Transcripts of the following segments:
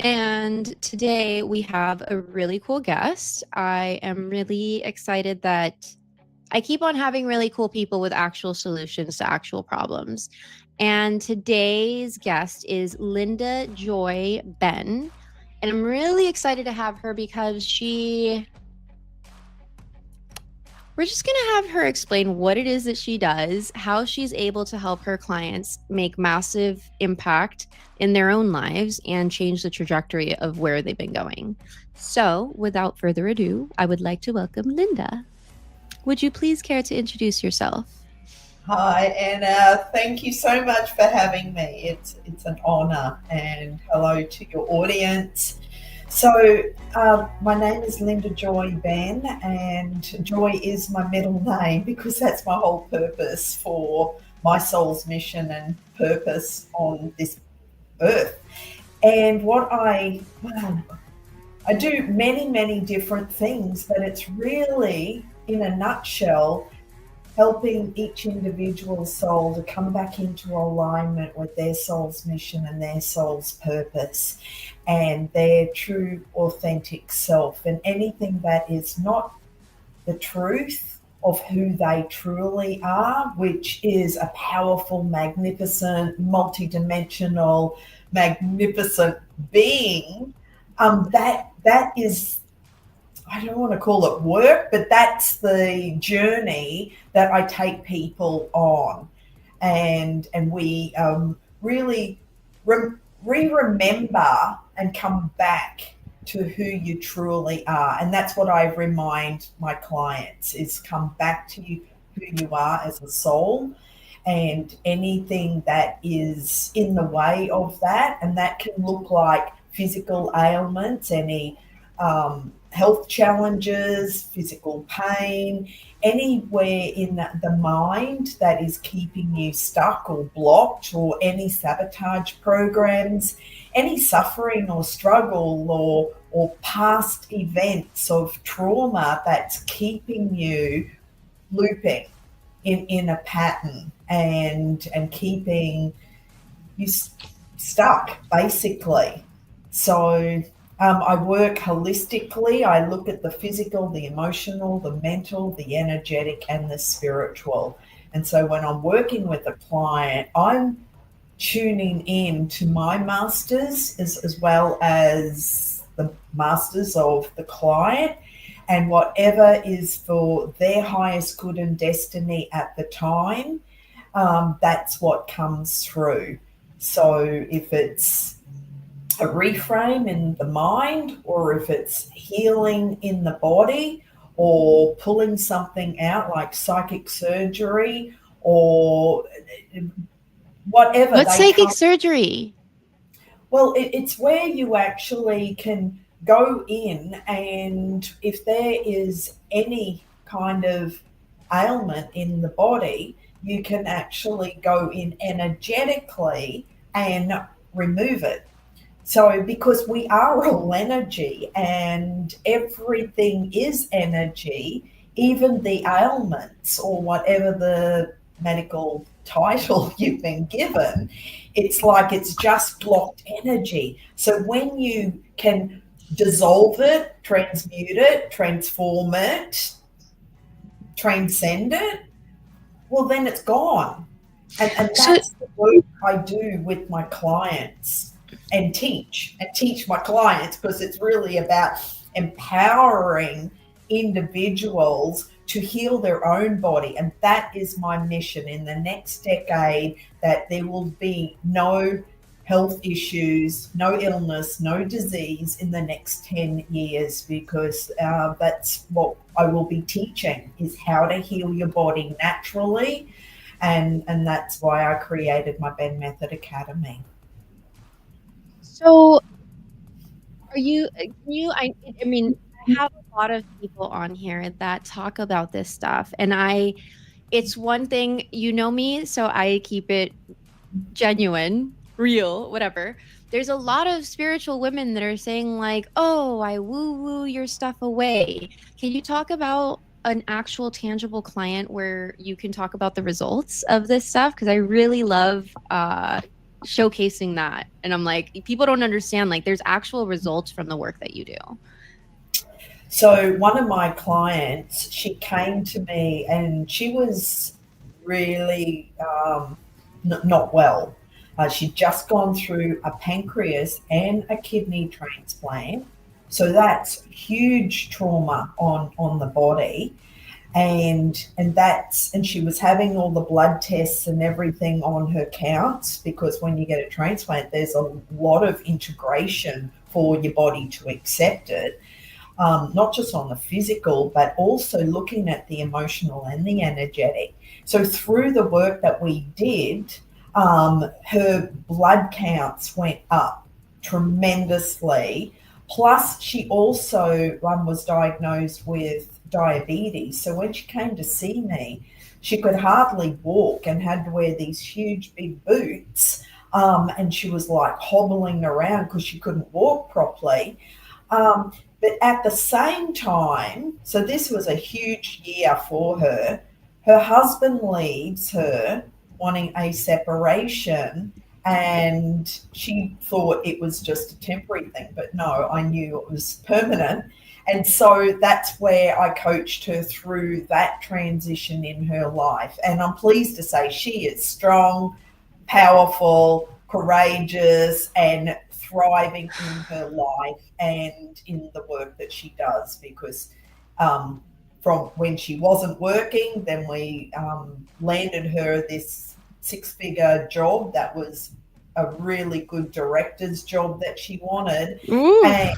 And today we have a really cool guest. I am really excited that I keep on having really cool people with actual solutions to actual problems. And today's guest is Linda Joy Benn. And I'm really excited to have her because we're just going to have her explain what it is that she does, how she's able to help her clients make massive impact in their own lives and change the trajectory of where they've been going. So, without further ado, I would like to welcome Linda. Would you please care to introduce yourself? Hi, Anna. Thank you so much for having me. It's an honor, and hello to your audience. So, my name is Linda Joy Benn, and Joy is my middle name because that's my whole purpose for my soul's mission and purpose on this earth. And I do many different things, but it's really, in a nutshell, helping each individual soul to come back into alignment with their soul's mission and their soul's purpose and their true authentic self, and anything that is not the truth of who they truly are, which is a powerful, magnificent, multidimensional, magnificent being. That is, I don't want to call it work, but that's the journey that I take people on, and we really remember and come back to who you truly are, and that's what I remind my clients: is come back to who you are as a soul, and anything that is in the way of that, and that can look like physical ailments, any health challenges, physical pain, anywhere in the mind that is keeping you stuck or blocked, or any sabotage programs, any suffering or struggle or past events of trauma that's keeping you looping in a pattern and keeping you stuck, basically. So I work holistically. I look at the physical, the emotional, the mental, the energetic, and the spiritual. And so when I'm working with a client, I'm tuning in to my masters as well as the masters of the client, and whatever is for their highest good and destiny at the time, that's what comes through. So if it's a reframe in the mind, or if it's healing in the body, or pulling something out like psychic surgery, or whatever. What's psychic surgery? Well, it's where you actually can go in, and if there is any kind of ailment in the body, you can actually go in energetically and remove it. So, because we are all energy and everything is energy, even the ailments or whatever the medical title you've been given, it's like it's just blocked energy. So when you can dissolve it, transmute it, transform it, transcend it, well, then it's gone. And that's the work I do with my clients and teach my clients, because it's really about empowering individuals to heal their own body. And that is my mission in the next decade, that there will be no health issues, no illness, no disease in the next 10 years, because that's what I will be teaching, is how to heal your body naturally. And that's why I created my BENN Method Academy. So I mean, I have a lot of people on here that talk about this stuff, and it's one thing, you know me, so I keep it genuine, real, whatever. There's a lot of spiritual women that are saying like, oh, I woo your stuff away. Can you talk about an actual tangible client where you can talk about the results of this stuff? Because I really love showcasing that. And I'm like, people don't understand, like, there's actual results from the work that you do. So one of my clients, she came to me and she was really not well. She'd just gone through a pancreas and a kidney transplant. So that's huge trauma on the body. And she was having all the blood tests and everything on her counts, because when you get a transplant, there's a lot of integration for your body to accept it. Not just on the physical, but also looking at the emotional and the energetic. So through the work that we did, her blood counts went up tremendously. Plus, she also was diagnosed with diabetes. So when she came to see me, she could hardly walk and had to wear these huge big boots. And she was like hobbling around because she couldn't walk properly. But at the same time, so this was a huge year for her. Her husband leaves her wanting a separation, and she thought it was just a temporary thing. But no, I knew it was permanent. And so that's where I coached her through that transition in her life. And I'm pleased to say she is strong, powerful, courageous, and thriving in her life and in the work that she does, because from when she wasn't working, then we landed her this 6-figure job that was a really good director's job that she wanted. Ooh. And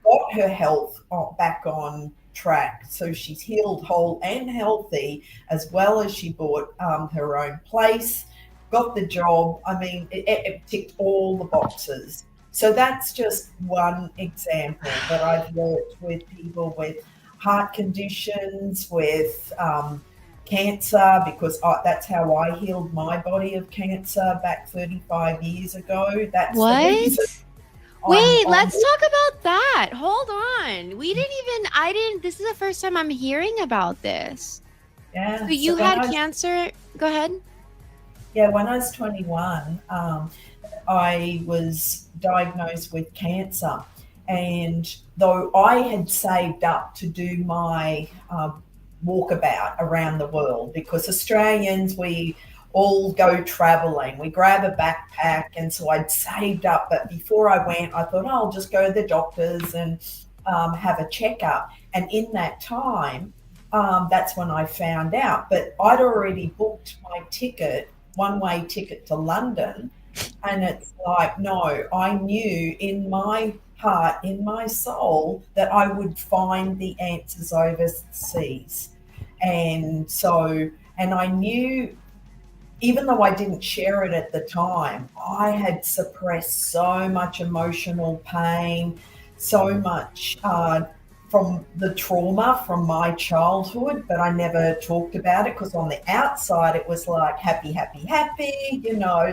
got her health back on track. So she's healed whole and healthy, as well as she bought her own place, got the job. I mean, it ticked all the boxes. So that's just one example. But I've worked with people with heart conditions, with cancer, because that's how I healed my body of cancer back 35 years ago. That's What? the reason. Wait, let's talk about that. Hold on. This is the first time I'm hearing about this. Yeah. So you had cancer. Go ahead. Yeah, when I was 21, I was diagnosed with cancer. And though I had saved up to do my walkabout around the world, because Australians, we all go traveling, we grab a backpack, and so I'd saved up. But before I went, I thought, oh, I'll just go to the doctors and have a checkup. And in that time, that's when I found out. But I'd already booked my ticket, one-way ticket to London. And it's like, no, I knew in my heart, in my soul, that I would find the answers overseas. And I knew, even though I didn't share it at the time, I had suppressed so much emotional pain, so much from the trauma from my childhood, but I never talked about it, because on the outside it was like happy, happy, happy,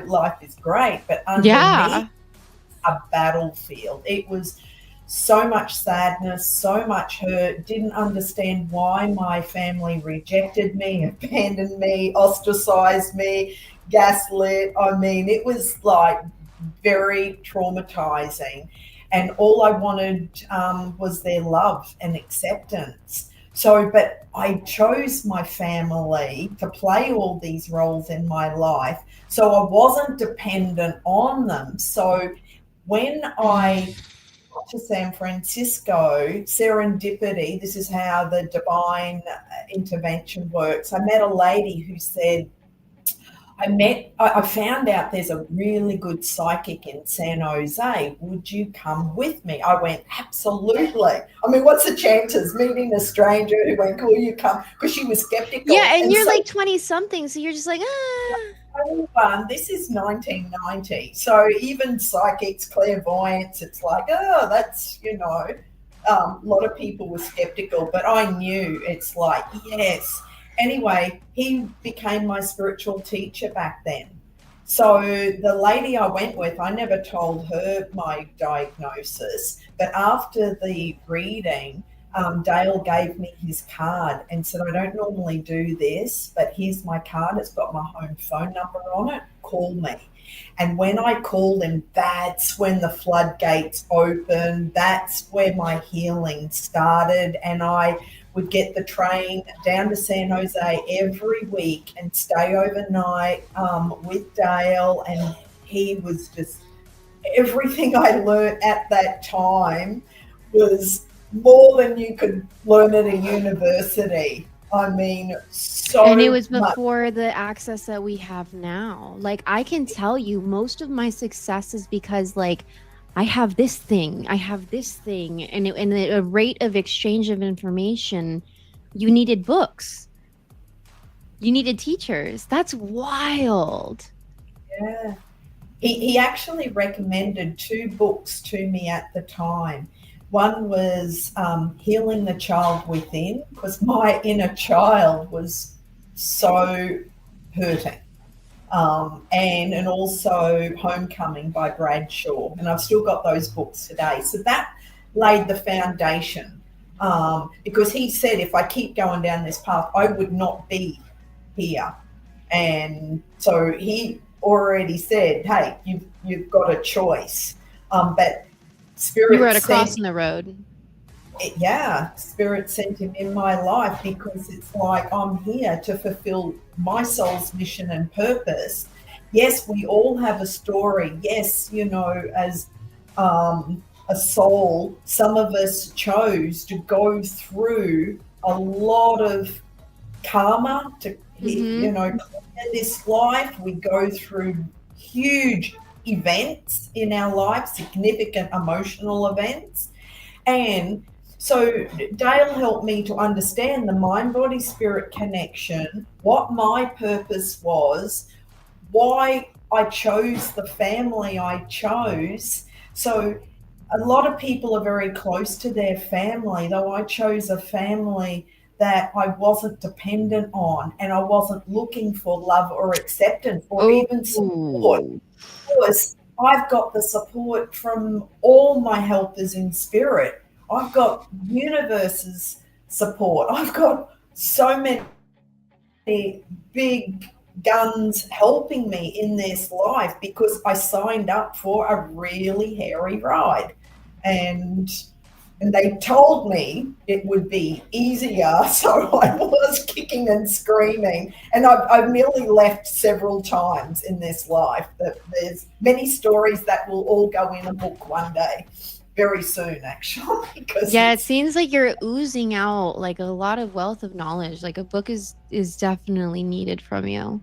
life is great. But underneath, a battlefield. It was so much sadness, so much hurt, didn't understand why my family rejected me, abandoned me, ostracized me, gaslit. I mean, it was like very traumatizing. And all I wanted was their love and acceptance. So, but I chose my family to play all these roles in my life, so I wasn't dependent on them. So when I got to San Francisco, serendipity, this is how the divine intervention works. I met a lady who said, I found out there's a really good psychic in San Jose. Would you come with me? I went, absolutely. I mean, what's the chances meeting a stranger who went, will you come? Because she was skeptical. Yeah, and you're like 20 something, so you're just like, this is 1990. So even psychics, clairvoyants, it's like, that's, a lot of people were skeptical, but I knew, it's like, yes. Anyway, he became my spiritual teacher back then. So the lady I went with, I never told her my diagnosis, but after the reading, Dale gave me his card and said, I don't normally do this, but here's my card. It's got my home phone number on it. Call me. And when I called him, that's when the floodgates opened. That's where my healing started. And I would get the train down to San Jose every week and stay overnight with Dale. And he was just, everything I learned at that time was more than you could learn at a university. I mean, so And it was much. before the access that we have now. Like, I can tell you most of my success is because, like, I have this thing, and the rate of exchange of information, you needed books, you needed teachers. That's wild. Yeah. He actually recommended 2 books to me at the time. One was Healing the Child Within, because my inner child was so hurting. And also Homecoming by Bradshaw. And I've still got those books today. So that laid the foundation, because he said if I keep going down this path, I would not be here. And so he already said, hey, you've got a choice. But Spirit You were at a cross sent, in the road. Spirit sent him in my life because it's like I'm here to fulfill my soul's mission and purpose. Yes, we all have a story. Yes, as a soul, some of us chose to go through a lot of karma to clear this life. We go through huge events in our life, significant emotional events. And so Dale helped me to understand the mind body spirit connection, what my purpose was, why I chose the family I chose. So a lot of people are very close to their family, though I chose a family that I wasn't dependent on, and I wasn't looking for love or acceptance or even support. Of course, I've got the support from all my helpers in spirit. I've got universe's support. I've got so many big guns helping me in this life because I signed up for a really hairy ride. And they told me it would be easier, so I was kicking and screaming. And I've nearly left several times in this life. There's many stories that will all go in a book one day, very soon, actually. Yeah, it seems like you're oozing out like a lot of wealth of knowledge. Like a book is definitely needed from you.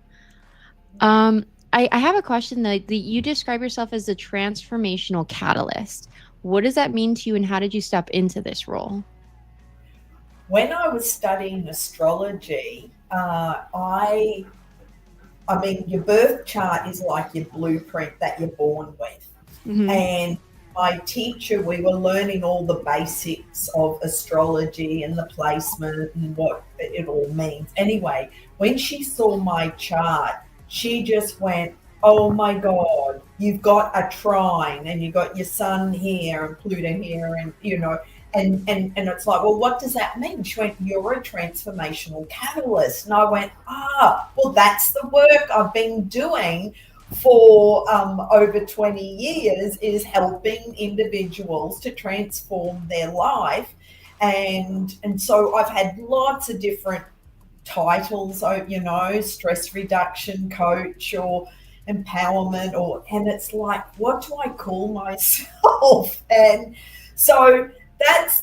I have a question though. You describe yourself as the transformational catalyst. What does that mean to you, and how did you step into this role? When I was studying astrology, I mean, your birth chart is like your blueprint that you're born with. Mm-hmm. And my teacher, we were learning all the basics of astrology and the placement and what it all means. Anyway, when she saw my chart, she just went, oh my God, you've got a trine and you've got your sun here and Pluto here and, and it's like, well, what does that mean? She went, you're a transformational catalyst. And I went, well, that's the work I've been doing for over 20 years, is helping individuals to transform their life. And so I've had lots of different titles, stress reduction coach or empowerment, and it's like, what do I call myself? And so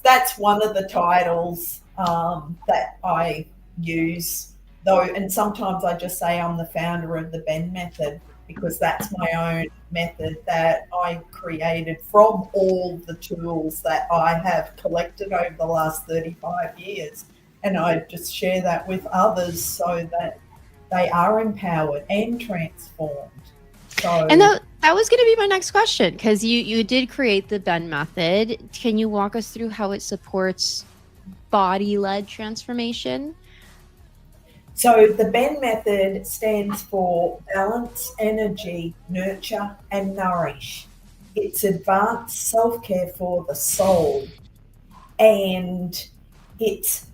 that's one of the titles that I use, though, and sometimes I just say I'm the founder of the BENN Method, because that's my own method that I created from all the tools that I have collected over the last 35 years. And I just share that with others so that they are empowered and transformed. And that was going to be my next question, because you did create the BENN Method. Can you walk us through how it supports body-led transformation? So the BENN Method stands for Balance, Energy, Nurture and Nourish. It's advanced self-care for the soul. And it's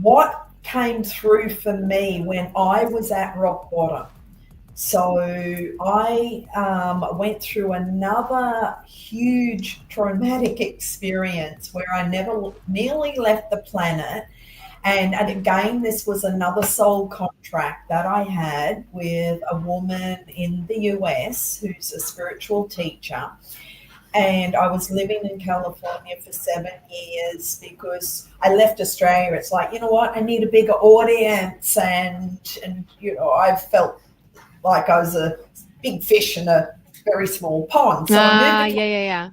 what came through for me when I was at rock bottom. So I went through another huge traumatic experience where I nearly left the planet. And again, this was another soul contract that I had with a woman in the US who's a spiritual teacher. And I was living in California for 7 years because I left Australia. It's like, you know what, I need a bigger audience. And you know, I felt like I was a big fish in a very small pond. So I moved yeah.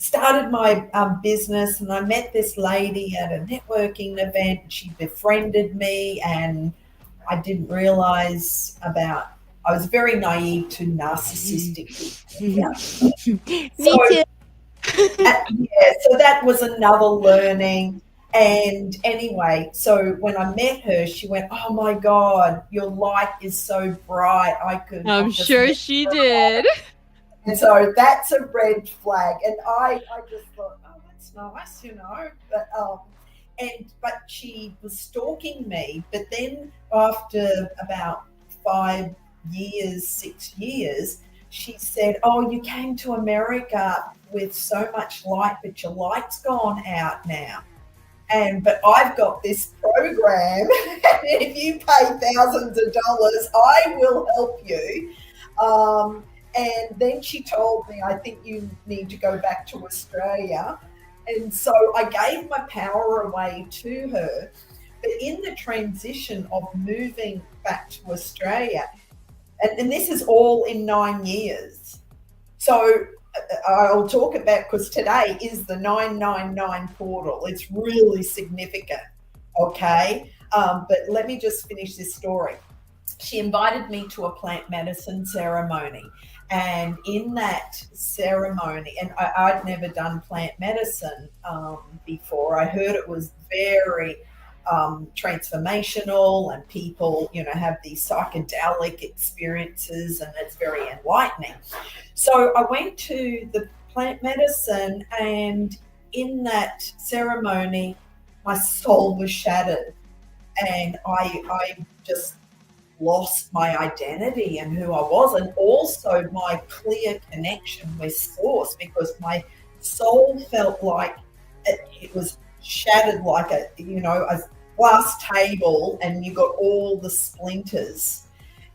started my business, and I met this lady at a networking event. She befriended me, and I didn't realize I was very naive to narcissistic people. Me too. So that was another learning. And anyway, so when I met her, she went, "Oh my God, your light is so bright. I'm sure she did. And so that's a red flag. And I just thought, oh, that's nice, you know. But she was stalking me. But then after about 5 years, 6 years, she said, "Oh, you came to America with so much light, but your light's gone out now. But I've got this program, and if you pay thousands of dollars, I will help you." And then she told me, "I think you need to go back to Australia." And so I gave my power away to her. But in the transition of moving back to Australia, and this is all in 9 years. So I'll talk about, because today is the 999 portal. It's really significant, okay? But let me just finish this story. She invited me to a plant medicine ceremony. And in that ceremony, and I'd never done plant medicine before. I heard it was very transformational, and people, you know, have these psychedelic experiences, and it's very enlightening. So I went to the plant medicine, and in that ceremony, my soul was shattered, and I just lost my identity and who I was, and also my clear connection with source, because my soul felt like it was shattered, like a glass table, and you got all the splinters.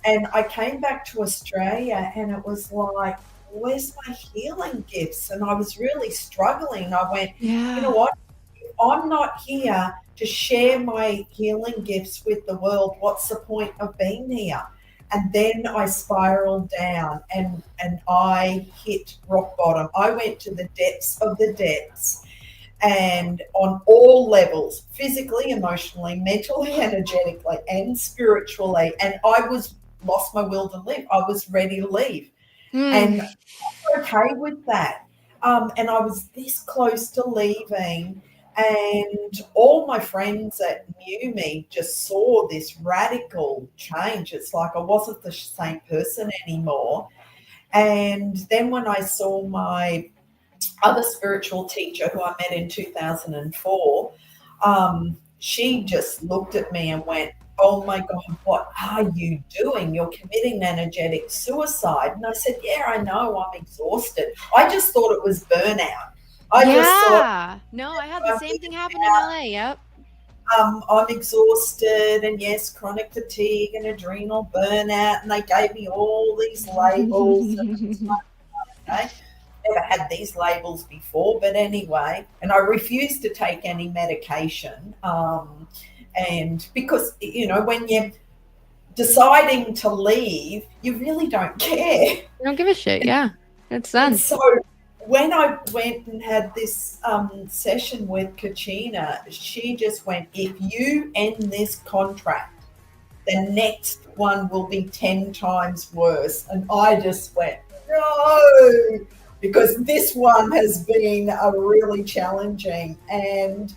And I came back to Australia, and it was like, where's my healing gifts? And I was really struggling. I went, you know what? If I'm not here to share my healing gifts with the world, what's the point of being here? And then I spiraled down, and I hit rock bottom. I went to the depths of the depths, and on all levels, physically, emotionally, mentally, energetically, and spiritually. And I lost my will to live. I was ready to leave. And I'm okay with that. And I was this close to leaving, and all my friends that knew me just saw this radical change. It's like I wasn't the same person anymore. And then when I saw my other spiritual teacher, who I met in 2004, she just looked at me and went, "Oh my God, what are you doing? You're committing energetic suicide." And I said, "Yeah, I know, I'm exhausted." I just thought it was burnout. I had the same thing happen in LA. Yep. I'm exhausted, and yes, chronic fatigue and adrenal burnout. And they gave me all these labels. Okay, never had these labels before, but anyway, and I refused to take any medication. And because, you know, when you're deciding to leave, you really don't care. You don't give a shit. Yeah, it's done. And so when I went and had this session with Kachina, she just went, "If you end this contract, the next one will be 10 times worse." And I just went, "No," because this one has been a really challenging, and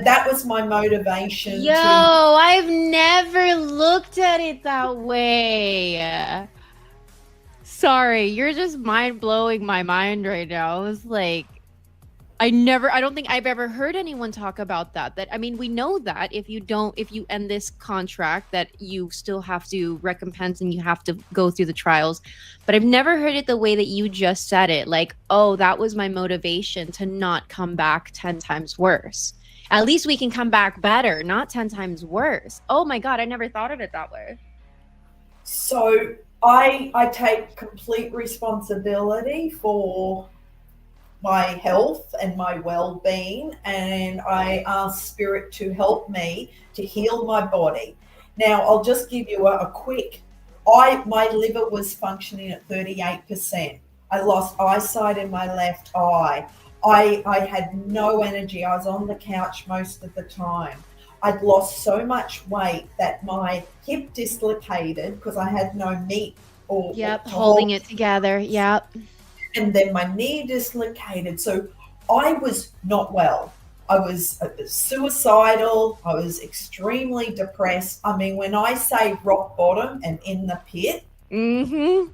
that was my motivation. I've never looked at it that way. Sorry, you're just mind blowing my mind right now. I was like, I don't think I've ever heard anyone talk about that. I mean, we know that if you end this contract, that you still have to recompense and you have to go through the trials. But I've never heard it the way that you just said it. Like, oh, that was my motivation to not come back 10 times worse. At least we can come back better, not 10 times worse. Oh my God, I never thought of it that way. So I take complete responsibility for my health and my well-being, and I ask spirit to help me to heal my body. Now I'll just give you a quick, my liver was functioning at 38%. I lost eyesight in my left eye. I had no energy. I was on the couch most of the time. I'd lost so much weight that my hip dislocated because I had no meat or Yep, to holding hold, it together. Yep. and then my knee dislocated. So I was not well. I was suicidal. I was extremely depressed. I mean, when I say rock bottom and in the pit, Mm-hmm.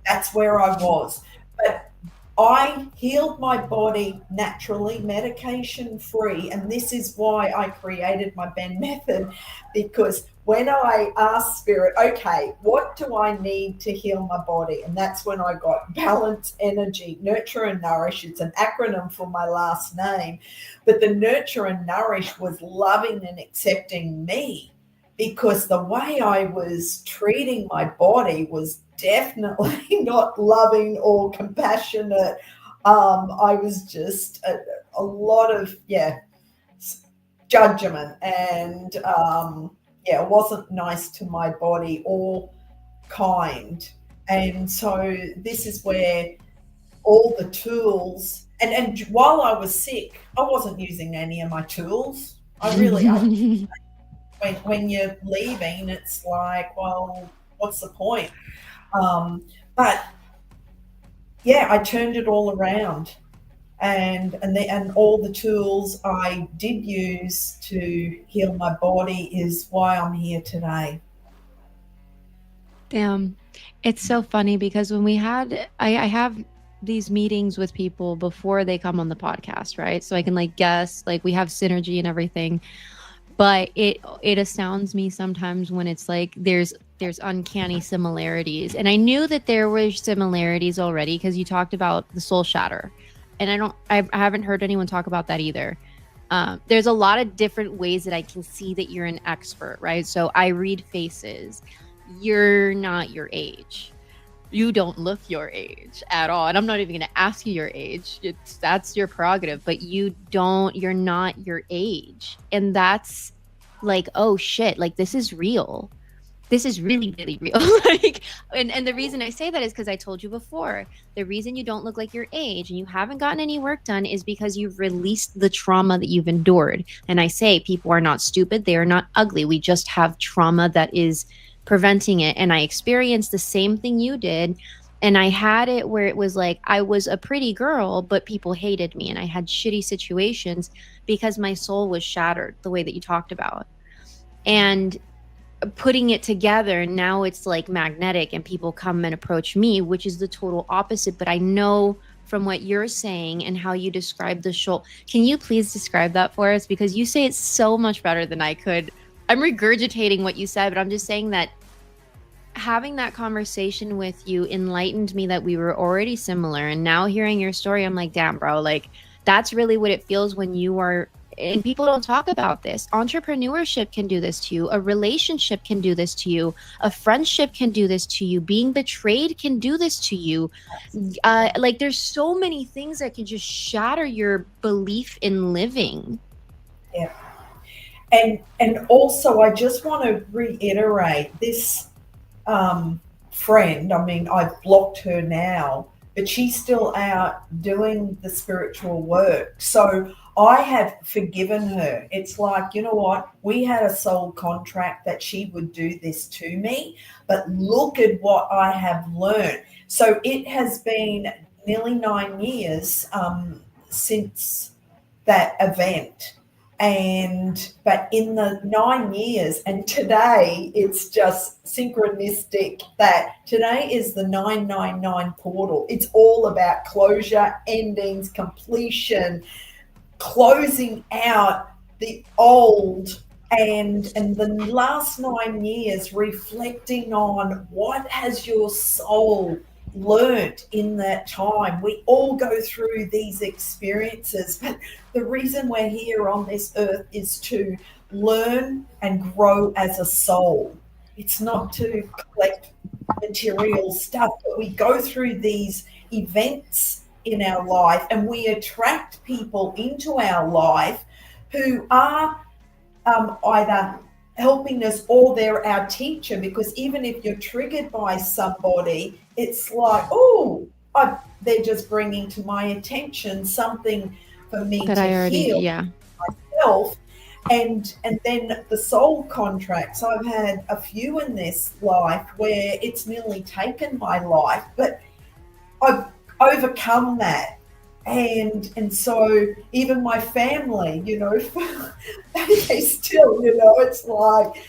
that's where I was. But I healed my body naturally, medication free. And this is why I created my BENN Method, because when I asked Spirit, okay, what do I need to heal my body? And that's when I got balance, energy, nurture and nourish. It's an acronym for my last name. But the nurture and nourish was loving and accepting me, because the way I was treating my body was definitely not loving or compassionate. I was just a lot of, judgment, and it wasn't nice to my body or kind. And so this is where all the tools, and while I was sick, I wasn't using any of my tools. When you're leaving, it's like, well, what's the point? But yeah, I turned it all around, and all the tools I did use to heal my body is why I'm here today. Damn. It's so funny because when I have these meetings with people before they come on the podcast, right? So I can like guess, like we have synergy and everything. But it astounds me sometimes when it's like there's uncanny similarities. And I knew that there were similarities already because you talked about the soul shatter. And I haven't heard anyone talk about that either. There's a lot of different ways that I can see that you're an expert, right? So I read faces. You're not your age. You don't look your age at all. And I'm not even going to ask you your age. That's your prerogative, but you're not your age. And that's like, oh shit, like this is real. This is really, really real. Like, and the reason I say that is because I told you before, the reason you don't look like your age and you haven't gotten any work done is because you've released the trauma that you've endured. And I say people are not stupid. They are not ugly. We just have trauma that is preventing it. And I experienced the same thing you did. And I had it where it was like I was a pretty girl, but people hated me. And I had shitty situations because my soul was shattered the way that you talked about. And putting it together, now it's like magnetic and people come and approach me, which is the total opposite. But I know from what you're saying and how you describe the shoulder. Can you please describe that for us? Because you say it so much better than I could. I'm regurgitating what you said, but I'm just saying that having that conversation with you enlightened me that we were already similar. And now hearing your story, I'm like, damn, bro, like that's really what it feels when you are. And people don't talk about this. Entrepreneurship can do this to you. A relationship can do this to you. A friendship can do this to you. Being betrayed can do this to you. Like there's so many things that can just shatter your belief in living. Yeah. And also, I just want to reiterate this friend. I mean, I've blocked her now, but she's still out doing the spiritual work. So I have forgiven her. It's like, you know what? We had a soul contract that she would do this to me, but look at what I have learned. So it has been nearly 9 years since that event. But in the 9 years, and today it's just synchronistic that today is the 999 portal. It's all about closure, endings, completion, closing out the old, and the last 9 years reflecting on what has your soul learnt in that time. We all go through these experiences, but the reason we're here on this earth is to learn and grow as a soul. It's not to collect material stuff, but we go through these events in our life and we attract people into our life who are either helping us or they're our teacher, because even if you're triggered by somebody, it's like, oh, they're just bringing to my attention something for me that to heal myself. And then the soul contracts, I've had a few in this life where it's nearly taken my life, but I've overcome that. And so even my family, they still, it's like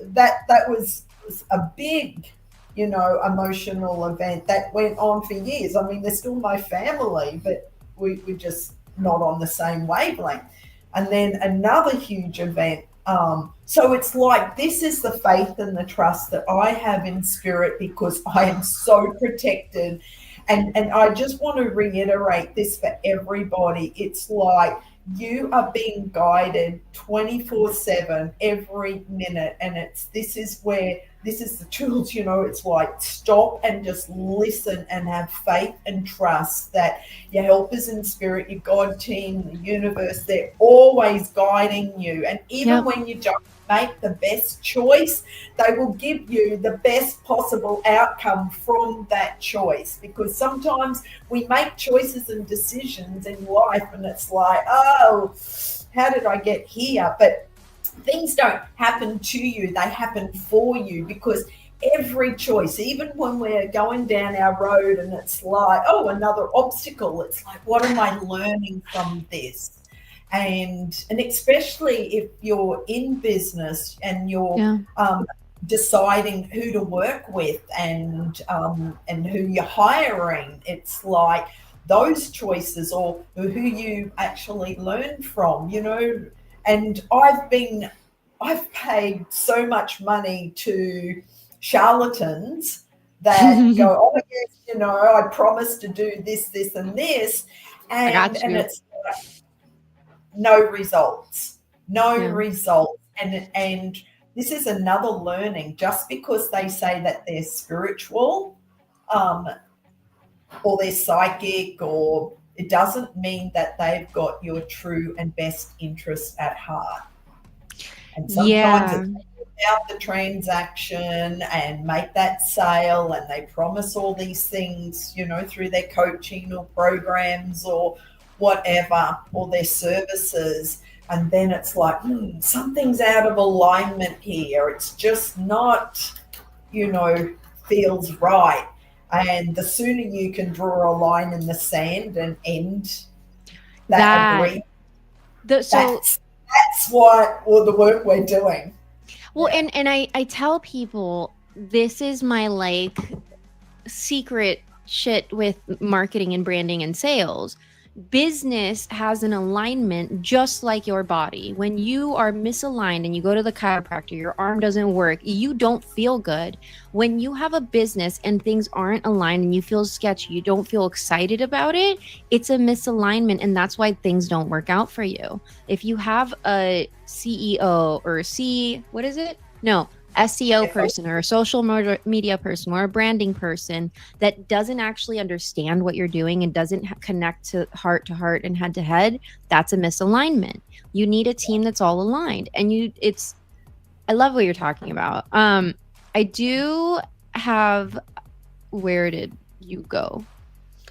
that was a big, emotional event that went on for years. I mean, they're still my family, but we're just not on the same wavelength. And then another huge event. So it's like, this is the faith and the trust that I have in spirit, because I am so protected. And I just want to reiterate this for everybody. It's like you are being guided 24/7 every minute. And this is the tools, it's like stop and just listen and have faith and trust that your helpers in spirit, your God team, the universe, they're always guiding you. And even when you don't make the best choice, they will give you the best possible outcome from that choice. Because sometimes we make choices and decisions in life and it's like, oh, how did I get here? But things don't happen to you, they happen for you, because every choice, even when we're going down our road and it's like, oh, another obstacle, it's like, what am I learning from this? And especially if you're in business and you're deciding who to work with and who you're hiring, it's like those choices, or who you actually learn from, And I've paid so much money to charlatans that go, oh yes, I promised to do this, this, and this, and it's no results. And this is another learning. Just because they say that they're spiritual, or they're psychic, or it doesn't mean that they've got your true and best interest at heart. And sometimes it's about the transaction and make that sale, and they promise all these things, through their coaching or programs or whatever, or their services. And then it's like, something's out of alignment here. It's just not, feels right. And the sooner you can draw a line in the sand and end that agreement, that's what, or the work we're doing. Well, and I tell people, this is my secret shit with marketing and branding and sales. Business has an alignment just like your body. When you are misaligned and you go to the chiropractor, your arm doesn't work, you don't feel good. When you have a business and things aren't aligned and you feel sketchy, you don't feel excited about it, it's a misalignment, and that's why things don't work out for you. If you have a CEO or SEO person or a social media person or a branding person that doesn't actually understand what you're doing and doesn't connect to heart and head to head, that's a misalignment. You need a team that's all aligned. And I love what you're talking about. I do have, where did you go?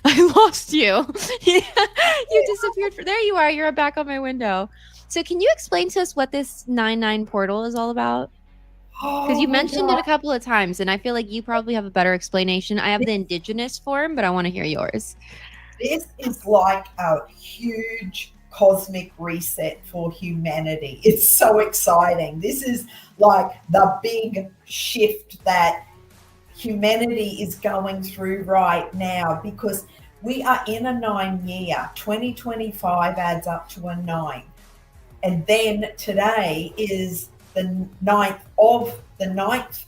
I lost you. You disappeared. There you are. You're back on my window. So can you explain to us what this 9-9 portal is all about? Because you mentioned it a couple of times, and I feel like you probably have a better explanation. I have the indigenous form, but I want to hear yours. This is like a huge cosmic reset for humanity. It's so exciting. This is like the big shift that humanity is going through right now, because we are in a 9 year. 2025 adds up to a 9. And then today is the ninth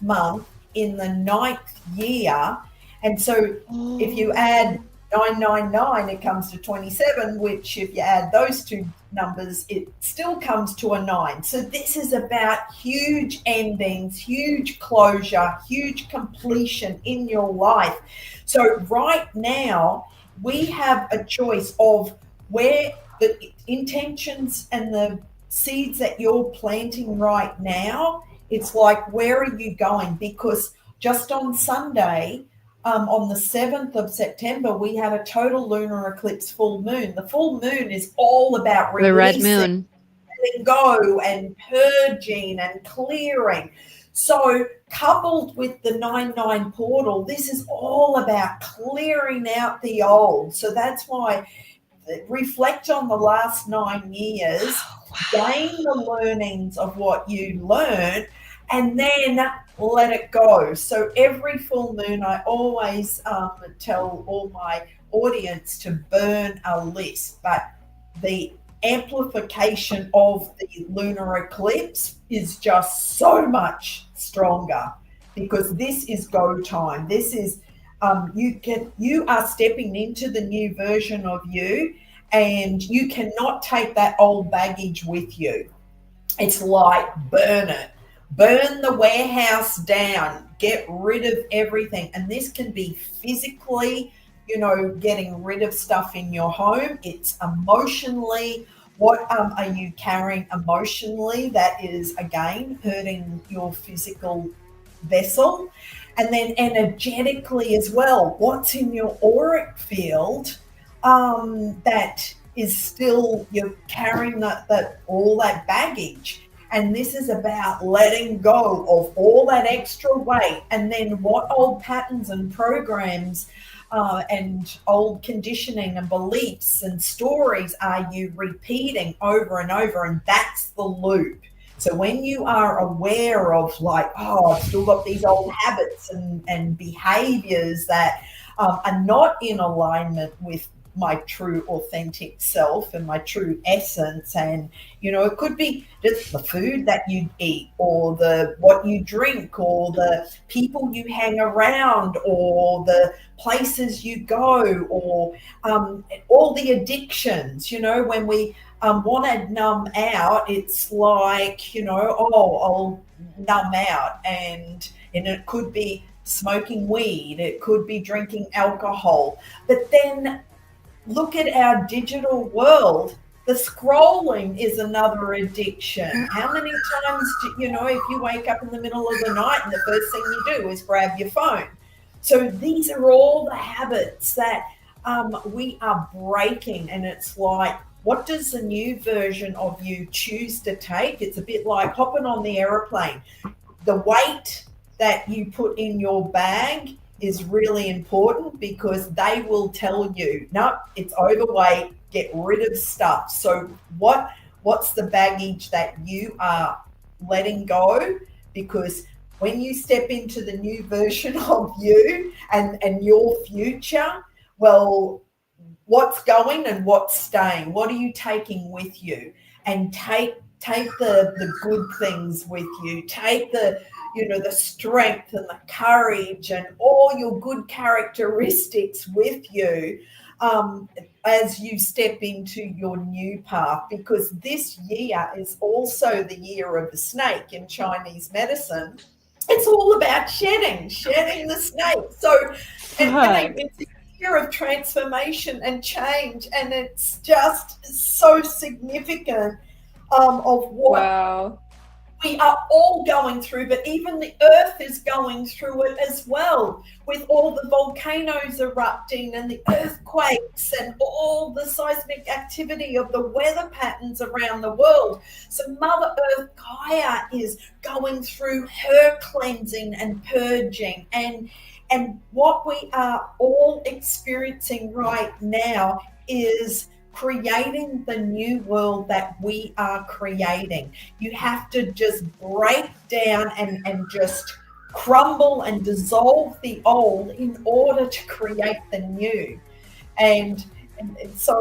month in the 9th year. And so if you add 999, it comes to 27, which if you add those two numbers, it still comes to a 9. So this is about huge endings, huge closure, huge completion in your life. So right now, we have a choice of where the intentions and the seeds that you're planting right now. It's like, where are you going? Because just on Sunday, on the 7th of September, we had a total lunar eclipse full moon. The full moon is all about The red releasing, moon. letting go and purging and clearing. So coupled with the 9/9 portal, this is all about clearing out the old. So that's why reflect on the last 9 years, gain the learnings of what you learned, and then let it go. So every full moon, I always tell all my audience to burn a list, but the amplification of the lunar eclipse is just so much stronger, because this is go time. This is you are stepping into the new version of you, and you cannot take that old baggage with you. It's like burn it. Burn the warehouse down. Get rid of everything. And this can be physically, getting rid of stuff in your home. It's emotionally. What are you carrying emotionally that is, again, hurting your physical vessel? And then energetically as well, what's in your auric field that is still, you're carrying all that baggage. And this is about letting go of all that extra weight, and then what old patterns and programs and old conditioning and beliefs and stories are you repeating over and over. And that's the loop. So when you are aware of, like, I've still got these old habits and behaviors that are not in alignment with my true authentic self and my true essence. And it could be just the food that you eat, or what you drink, or the people you hang around, or the places you go, or all the addictions. When we want to numb out, it's like, I'll numb out, and it could be smoking weed, it could be drinking alcohol. But then look at our digital world. The scrolling is another addiction. How many times if you wake up in the middle of the night and the first thing you do is grab your phone? So these are all the habits that we are breaking. And it's like, what does the new version of you choose to take? It's a bit like hopping on the airplane. The weight that you put in your bag is really important, because they will tell you, no, it's overweight, get rid of stuff. So what's the baggage that you are letting go? Because when you step into the new version of you and your future, well, what's going and what's staying? What are you taking with you? And take the good things with you. Take the strength and the courage and all your good characteristics with you as you step into your new path. Because this year is also the year of the snake in Chinese medicine. It's all about shedding the snake. So it's a year of transformation and change, and it's just so significant of what we are all going through. But even the earth is going through it as well, with all the volcanoes erupting and the earthquakes and all the seismic activity of the weather patterns around the world. So Mother Earth Gaia is going through her cleansing and purging, and what we are all experiencing right now is creating the new world that we are creating. You have to just break down and just crumble and dissolve the old in order to create the new. And, and so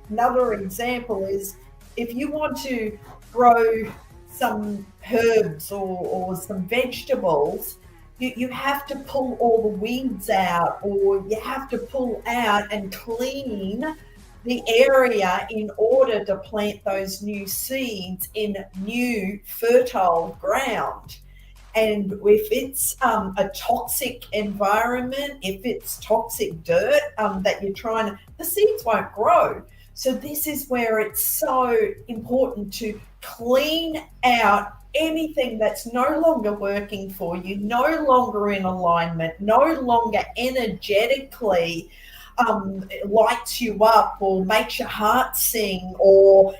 another example is if you want to grow some herbs or some vegetables, you have to pull all the weeds out, or you have to pull out and clean the area in order to plant those new seeds in new fertile ground. And if it's a toxic environment, if it's toxic dirt that you're trying to, the seeds won't grow. So this is where it's so important to clean out anything that's no longer working for you, no longer in alignment, no longer energetically lights you up or makes your heart sing, or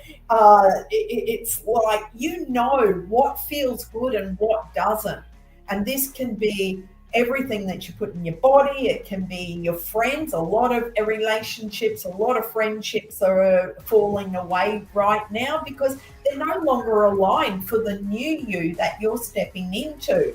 it's like, you know what feels good and what doesn't. And this can be everything that you put in your body. It can be your friends. A lot of relationships, a lot of friendships are falling away right now because they're no longer aligned for the new you that you're stepping into.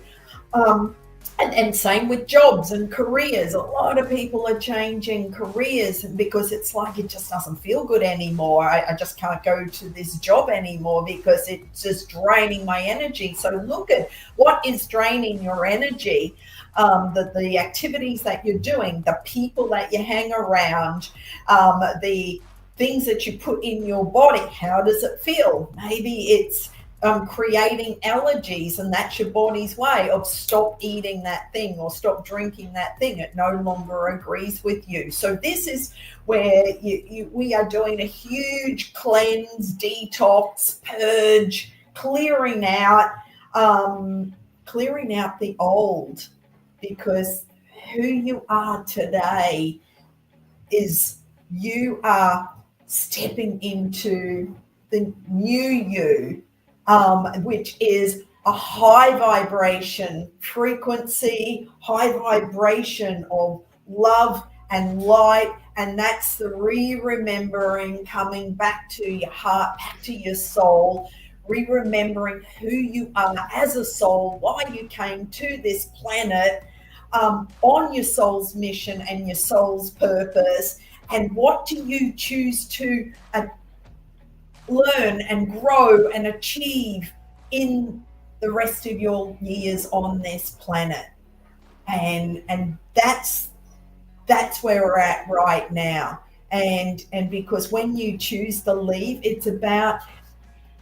And same with jobs and careers. A lot of people are changing careers because it's like, it just doesn't feel good anymore. I just can't go to this job anymore because it's just draining my energy. So look at what is draining your energy, the activities that you're doing, the people that you hang around, the things that you put in your body. How does it feel? Maybe it's creating allergies, and that's your body's way of stop eating that thing or stop drinking that thing. It no longer agrees with you. So this is where we are doing a huge cleanse, detox, purge, clearing out the old, because who you are today is, you are stepping into the new you, which is a high vibration frequency, high vibration of love and light. And that's the remembering, coming back to your heart, back to your soul, remembering who you are as a soul, why you came to this planet, on your soul's mission and your soul's purpose, and what do you choose to learn and grow and achieve in the rest of your years on this planet. And that's where we're at right now. And because when you choose to leave, it's about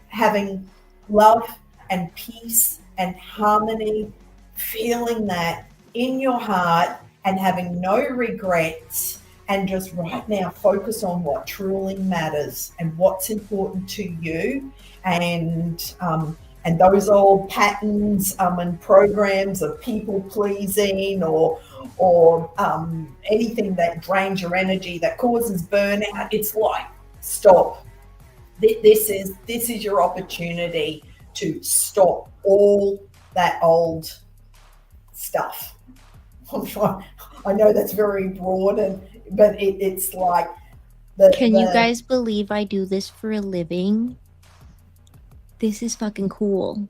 having love and peace and harmony, feeling that in your heart and having no regrets, and just right now focus on what truly matters and what's important to you. And those old patterns and programs of people pleasing or anything that drains your energy, that causes burnout, it's like, stop. This is your opportunity to stop all that old stuff. I know that's very broad, but it's like Can you guys believe I do this for a living? This is fucking cool.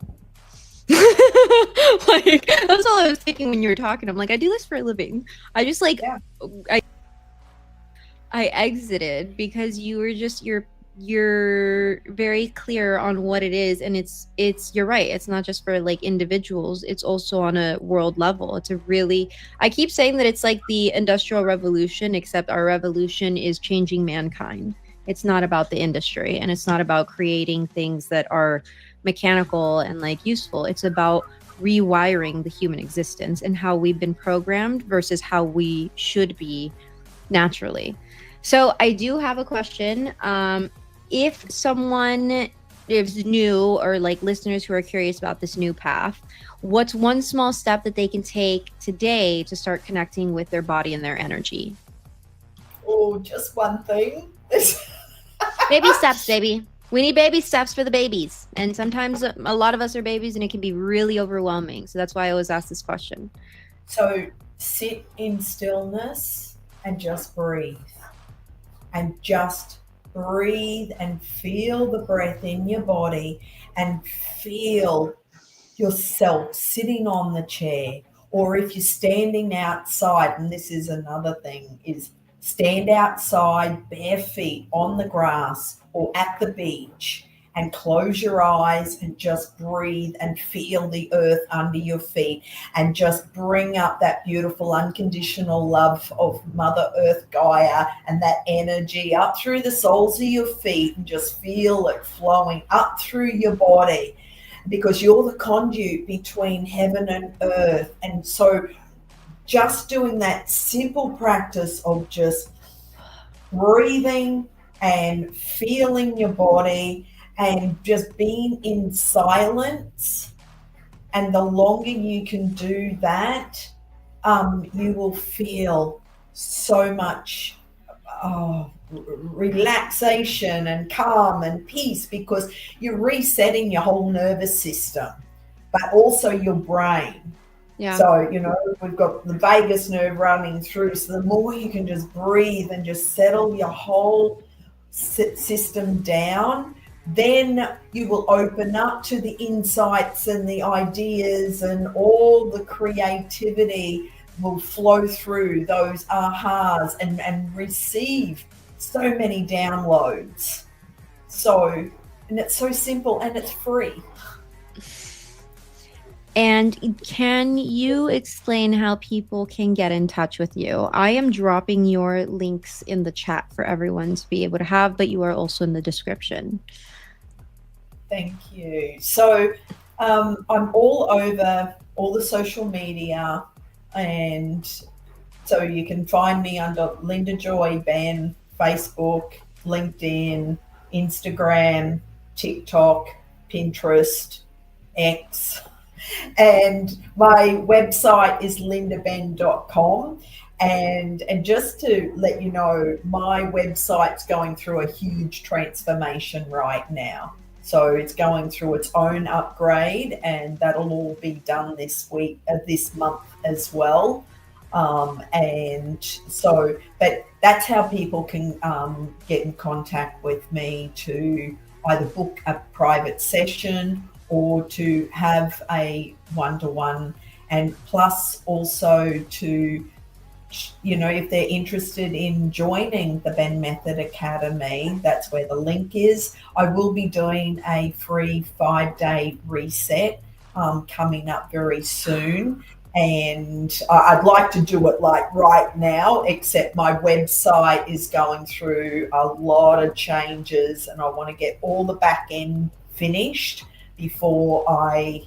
Like, that's all I was thinking when you were talking. I'm like, I do this for a living. I just like, yeah. I exited because you were just, you're very clear on what it is, and it's you're right, it's not just for like individuals, it's also on a world level. It's a really, I keep saying that it's like the Industrial Revolution, except our revolution is changing mankind. It's not about the industry, and it's not about creating things that are mechanical and like useful. It's about rewiring the human existence and how we've been programmed versus how we should be naturally. So I do have a question. If someone is new, or like listeners who are curious about this new path, what's one small step that they can take today to start connecting with their body and their energy? Oh, just one thing. Baby steps, baby. We need baby steps for the babies. And sometimes a lot of us are babies and it can be really overwhelming. So that's why I always ask this question. So sit in stillness and just breathe. And just breathe and feel the breath in your body, and feel yourself sitting on the chair. Or if you're standing outside, and this is another thing, is stand outside bare feet on the grass or at the beach, and close your eyes and just breathe and feel the earth under your feet, and just bring up that beautiful unconditional love of Mother Earth Gaia and that energy up through the soles of your feet, and just feel it flowing up through your body, because you're the conduit between heaven and earth. And so just doing that simple practice of just breathing and feeling your body and just being in silence, and the longer you can do that, you will feel so much relaxation and calm and peace, because you're resetting your whole nervous system, but also your brain. Yeah. So, we've got the vagus nerve running through. So the more you can just breathe and just settle your whole system down, then you will open up to the insights and the ideas, and all the creativity will flow through those ahas, and receive so many downloads. And it's so simple, and it's free. And can you explain how people can get in touch with you? I am dropping your links in the chat for everyone to be able to have, but you are also in the description. Thank you. So I'm all over all the social media, and so you can find me under Linda Joy Benn, Facebook, LinkedIn, Instagram, TikTok, Pinterest, X. And my website is lindabenn.com. And just to let you know, my website's going through a huge transformation right now. So it's going through its own upgrade, and that'll all be done this month as well. But that's how people can get in contact with me to either book a private session or to have a one-to-one, and plus also to, if they're interested in joining the BENN Method Academy, that's where the link is. I will be doing a free 5-day reset coming up very soon. And I'd like to do it like right now, except my website is going through a lot of changes, and I want to get all the back end finished before I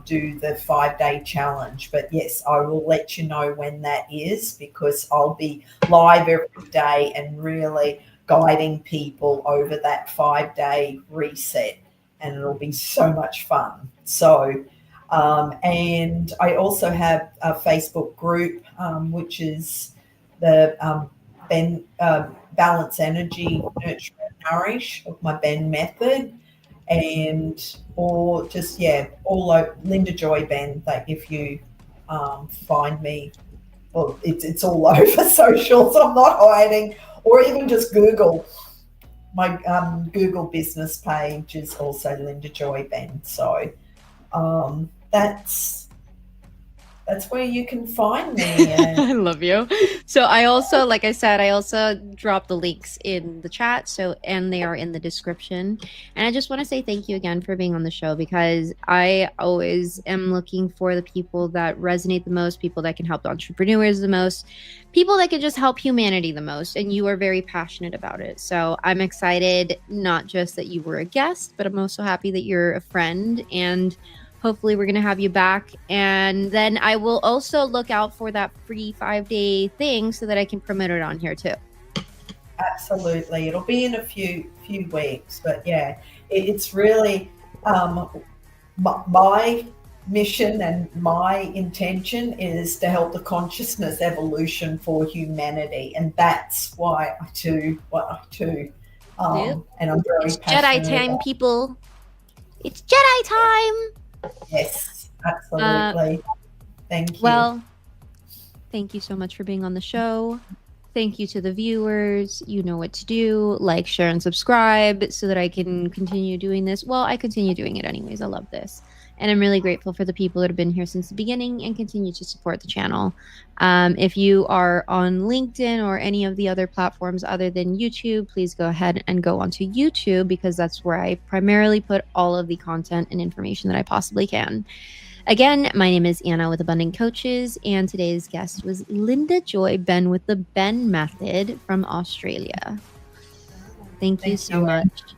do the 5-day challenge. But yes, I will let you know when that is, because I'll be live every day and really guiding people over that 5-day reset, and it'll be so much fun. So, and I also have a Facebook group, which is the Balance Energy, Nurture and Nourish of my BENN Method. And or just all over Linda Joy Benn. Like, if you find me, well, it's all over socials. I'm not hiding. Or even just Google. My Google business page is also Linda Joy Benn. So that's where you can find me. I love you. So I also, like I said, I also dropped the links in the chat. And they are in the description. And I just want to say thank you again for being on the show, because I always am looking for the people that resonate the most, people that can help the entrepreneurs the most, people that can just help humanity the most. And you are very passionate about it. So I'm excited, not just that you were a guest, but I'm also happy that you're a friend, and hopefully we're going to have you back. And then I will also look out for that free 5-day thing so that I can promote it on here too. Absolutely. It'll be in a few weeks, but yeah, it's really my mission and my intention is to help the consciousness evolution for humanity. And that's why I do what I do. And I'm very It's passionate Jedi time, people. It's Jedi time. Yes, absolutely. Thank you. Well, thank you so much for being on the show. Thank you to the viewers. You know what to do. Like, share, and subscribe so that I can continue doing this. Well, I continue doing it anyways. I love this. And I'm really grateful for the people that have been here since the beginning and continue to support the channel. If you are on LinkedIn or any of the other platforms other than YouTube, please go ahead and go onto YouTube, because that's where I primarily put all of the content and information that I possibly can. Again, my name is Anna with Abundant Coaches, and today's guest was Linda Joy Benn with the BENN Method from Australia. Thank you so much.